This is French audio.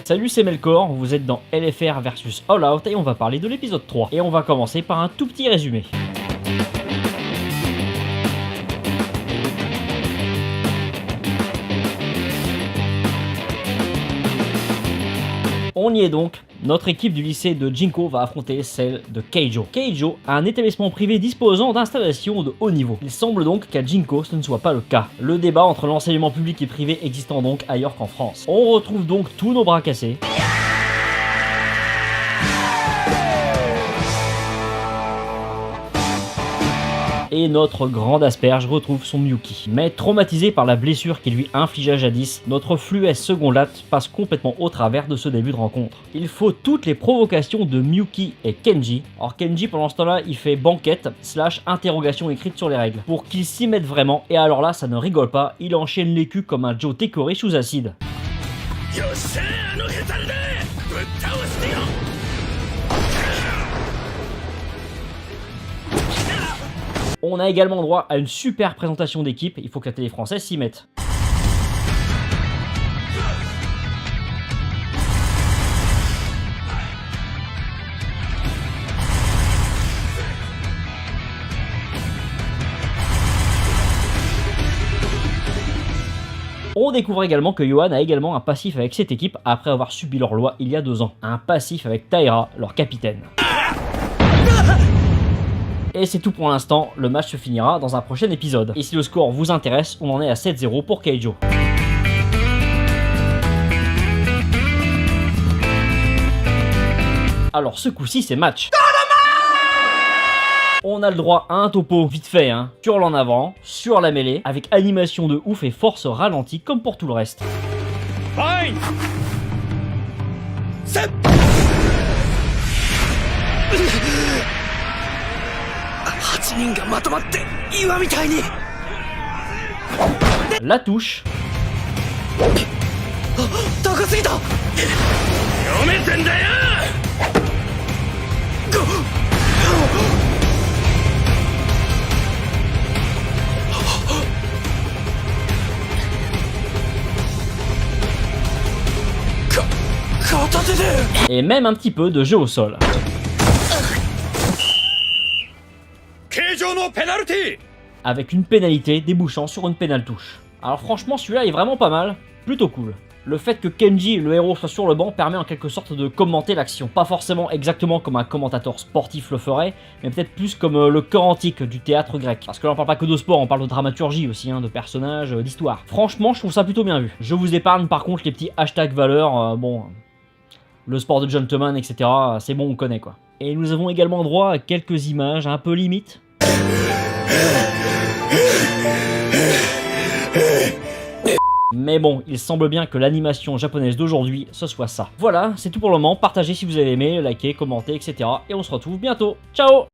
Salut, c'est Melkor, vous êtes dans LFR vs All Out et on va parler de l'épisode 3. Et on va commencer par un tout petit résumé. On y est donc, notre équipe du lycée de Jinko va affronter celle de Keijo. Keijo a un établissement privé disposant d'installations de haut niveau. Il semble donc qu'à Jinko ce ne soit pas le cas. Le débat entre l'enseignement public et privé existant donc ailleurs qu'en France. On retrouve donc tous nos bras cassés. Et notre grande asperge retrouve son Miyuki. Mais traumatisé par la blessure qu'il lui infligea jadis, notre fluet second latte passe complètement au travers de ce début de rencontre. Il faut toutes les provocations de Miyuki et Kenji. Or Kenji pendant ce temps-là il fait banquette / interrogation écrite sur les règles. Pour qu'il s'y mette vraiment, et alors là ça ne rigole pas, il enchaîne les culs comme un Joe décoré sous acide. On a également droit à une super présentation d'équipe, il faut que la télé française s'y mette. On découvre également que Yohan a également un passif avec cette équipe après avoir subi leur loi il y a 2 ans. Un passif avec Taira, leur capitaine. Et c'est tout pour l'instant, le match se finira dans un prochain épisode. Et si le score vous intéresse, on en est à 7-0 pour Keijo. Alors ce coup-ci c'est match. On a le droit à un topo vite fait, sur l'en avant, sur la mêlée, avec animation de ouf et force ralentie comme pour tout le reste. Fine. La touche. Et même un petit peu de jeu au sol. Avec une pénalité débouchant sur une pénale touche. Alors franchement celui-là est vraiment pas mal, plutôt cool. Le fait que Kenji, le héros, soit sur le banc permet en quelque sorte de commenter l'action. Pas forcément exactement comme un commentateur sportif le ferait, mais peut-être plus comme le cœur antique du théâtre grec. Parce que là on parle pas que de sport, on parle de dramaturgie aussi, de personnages, d'histoire. Franchement je trouve ça plutôt bien vu. Je vous épargne par contre les petits hashtags valeurs, le sport de gentleman, etc. C'est bon, on connaît quoi. Et nous avons également droit à quelques images un peu limites. Mais bon, il semble bien que l'animation japonaise d'aujourd'hui, ce soit ça. Voilà, c'est tout pour le moment. Partagez si vous avez aimé, likez, commentez, etc. Et on se retrouve bientôt. Ciao!